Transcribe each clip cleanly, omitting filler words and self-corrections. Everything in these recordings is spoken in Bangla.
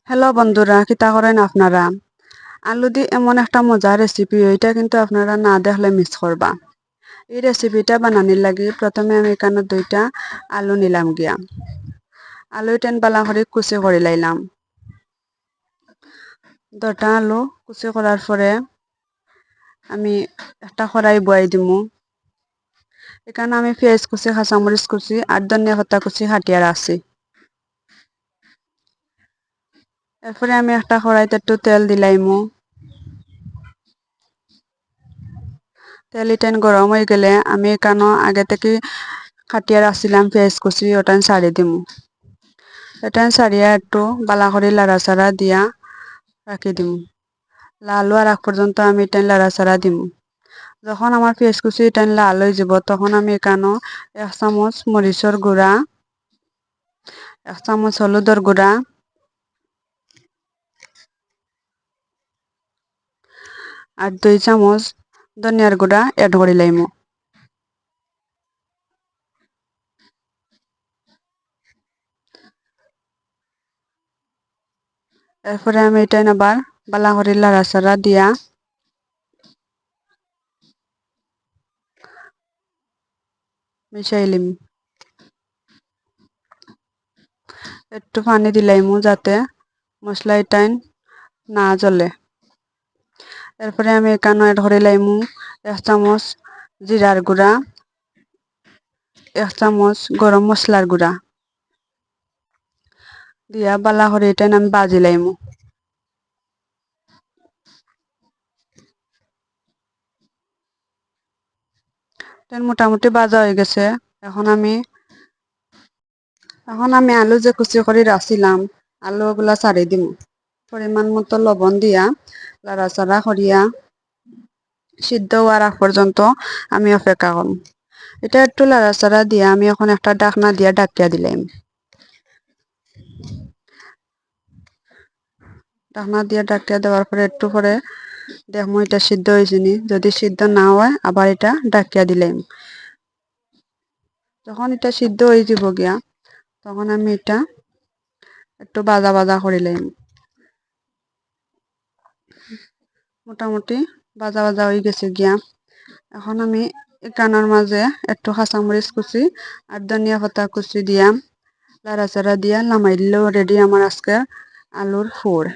হ্যালো বন্ধুরা, কিতা করেন আপনারা? আলু দিয়ে এমন একটা মজার রেসিপি, এটা কিন্তু আপনারা না দেখলে মিস করবা। এই রেসিপিটা বানানোর লাগি প্রথমে আমি এখানে 2টা আলু নিলাম গিয়া। আলু টেন বালা করে কুচি করে লাইলাম। 2টা আলু কুচি করার পরে আমি একটা কড়াই বয়াই দিমু। এখানে আমি পেঁয়াজ কুচি, কাঁচামরিচ কুচি আর ধনিয়া পাতা কুচি হাটিয়ে রাখছি। এরপরে আমি একটা কড়াইতে একটু তেল দিলাইমু। তেল ইটেন গরম হয়ে গেলে আমি এখানে আগে থেকে কাটিয়ে রাখছিলাম পেঁয়াজ কুচি, ওটা ছাড়ি দিমু। এটা ছাড়িয়া একটু বালা করে লাড়াচাড়া দিয়া রাখি দিমু। লাল হওয়ার আগ পর্যন্ত আমি এটা লাড়াচাড়া দিমু। যখন আমার পেঁয়াজ কুচি এটা লাল হয়ে যাব, তখন আমি এখানে 1 চামচ মরিচের গুঁড়া, 1 চামচ হলুদের গুঁড়া আর 2 চামচ ধনিয়ার গুঁড়া এড করে লাইমু। এরপরে আমি এটা আবার বালা করে লাড়াচাড়া দিয়া মিশাই লিম। একটু পানি দিলাইমু যাতে মশলা এটাই না জ্বলে। এরপরে আমি এখানে এড করে লাইমু 1 চামচ জিরার গুঁড়া, 1 চামচ গরম মশলার গুঁড়া দিয়া বালা করে এটা আমি বাজি লাইমু। মোটামুটি বাজা হয়ে গেছে। এখন আমি আলু যে কুচি করে রাখছিলাম, আলুগুলা ছাড়ি দিম। পরিমাণ মতো লবণ দিয়া লাড়াচাড়া করিয়া সিদ্ধ হওয়ার আগ পর্যন্ত আমি অপেক্ষা করব। এটা একটু লাড়াচাড়া দিয়া আমি এখন একটা ঢাকনা দিয়া ঢাকিয়া দিলাম। ঢাকনা দিয়ে ঢাকিয়া দেওয়ার পরে একটু পরে দেখবো এটা সিদ্ধ হয়েছে নি। যদি সিদ্ধ না হয় আবার এটা ঢাকিয়া দিলাম। যখন এটা সিদ্ধ হয়ে যাব গিয়া, তখন আমি এটা একটু ভাজা ভাজা করিলাম। মোটামুটি ভাজা ভাজা হয়ে গেছে গিয়া। এখন আমি এখানের মাঝে একটু কাঁচামরিচ কুচি আর ধনিয়া পাতা কুচি দিয়া লাড়াচাড়া দিয়া নামাই দিলেও রেডি আমার আজকে আলুর ফুর।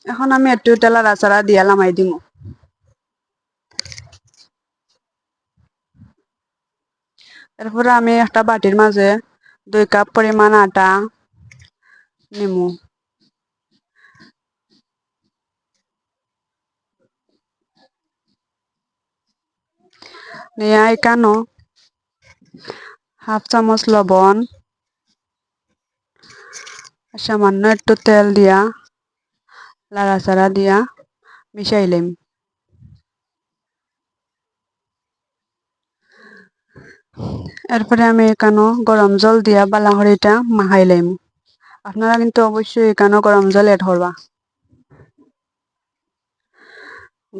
এখন আমি একটু লাড়াচাড়া দিয়া নামাই দিমু। এরপরে আমি একটা বাটির মাঝে 2 কাপ পরিমাণ আটা নিমু। নিয়ে এখানো 1/2 চামচ লবণ, সামান্য একটু তেল দিয়া লাড়াচাড়া দিয়া মিশাইলাম। এরপরে আমি এখানো গরম জল দিয়া বালা করে এটা মাখাইলাম। আপনারা কিন্তু অবশ্যই এখানে গরম জল এড করবা।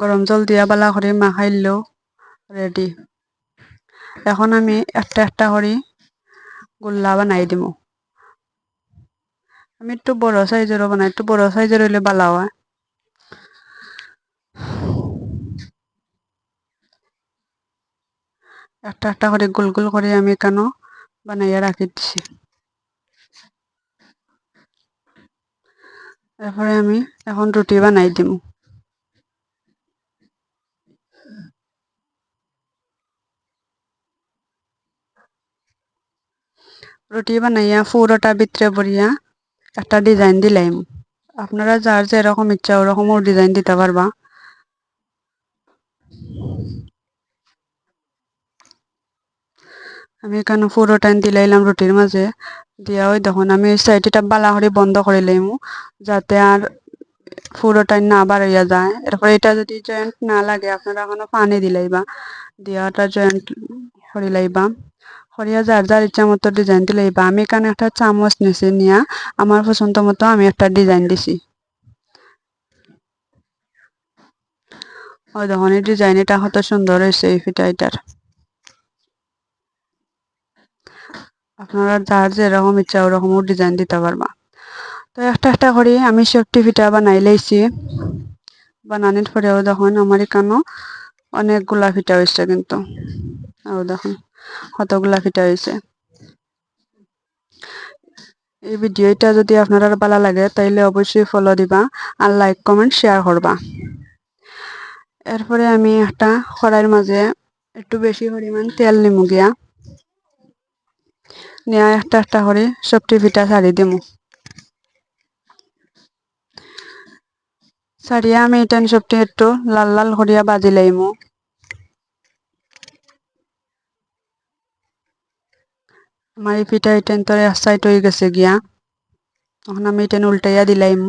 গরম জল দিয়া বালা করে মাখাইলেও রেডি। এখন আমি একটা একটা করে গোল্লা বানাই দিব। আমি একটু বড় সাইজেরও বানাই, একটু বড় সাইজের হইলে ভালো হয়। একটা একটা করে গোল গোল করে আমি এখানে বানাইয়া রাখি দিছি। এরপরে আমি এখন রুটি বানাই দিম। রুটি বানাইয়া পুরোটা ভিতরে ভরিয়া একটা ডিজাইন দিলাম। আপনারা যার যেরকম ইচ্ছা ওরকমও ডিজাইন দিতে পারবা। আমি এখানে পুরোটাই দিলাইলাম রুটির মাঝে দিয়া। ওই দেখুন আমি সাইডটা বালা করে বন্ধ করে লাইমু, যাতে আর পুরোটাই না বার হইয়া যায়। এরপরে এটা যদি জয়েন্ট না লাগে আপনারা এখনো পানি দিলাইবা, দিয়া ওটা জয়েন্ট করে লাইবা। করিয়া যার যার ইচ্ছা মতো ডিজাইন দিলাইবা। আমি এখানে একটা চামচ নিছি, নিয়া আমার পছন্দ মতো আমি একটা ডিজাইন দিছি। ওই দেখুন এই ডিজাইন এটা কত সুন্দর হয়েছে এই ফিতা এটার। আপনারা যার যেরকম ইচ্ছা ওরকমও ডিজাইন দিতে পারবা। তো একটা একটা করে আমি সবটি ফিতা বানাই লাইছি। বানানোর পরেও দেখুন আমার এখানেও অনেকগুলা ফিতা হয়েছে কিন্তু। দেখুন কতগুলা ফিতা হয়েছে। এই ভিডিওটা যদি আপনারা ভালো লাগে তাইলে অবশ্যই ফলো দিবা আর লাইক কমেন্ট শেয়ার করবা। এরপরে আমি একটা কড়াইয়ের মাঝে একটু বেশি পরিমাণ তেল নিমু গিয়া নিয়ে একটা একটা করে সবটি ফিতা ছাড়ি দিমু। ছাড়িয়া আমি এটা সবটি একটু লাল লাল করিয়া বাজি লাইমু। আমার এই পিঠা এটা তরে এক সাইড হয়ে গেছে গিয়া। তখন আমি এটা উল্টাইয়া দিলাইম।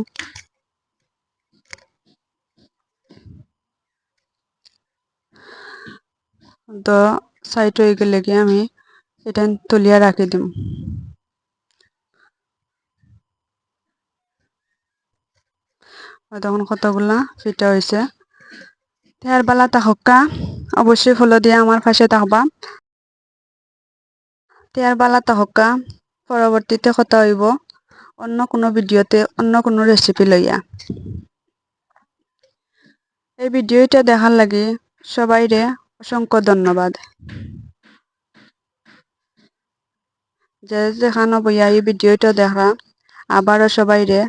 তো সাইড হয়ে গেলে গিয়ে আমি এটা তুলিয়া রাখি দিম। তখন কতগুলা পিঠা হয়েছে। আর বালা তাহকা অবশ্যই ফলো দিয়ে আমার পাশে থাকবা। আর বালা তাহকা পরবর্তীতে কথা হইব অন্য কোনো ভিডিওতে অন্য কোনো রেসিপি লইয়া। এই ভিডিওটা দেখার লাগি সবাইরে অসংখ্য ধন্যবাদ। যে যেখানে বইয়া এই ভিডিওটা দেখা আবারও সবাইরে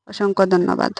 অসংখ্য ধন্যবাদ।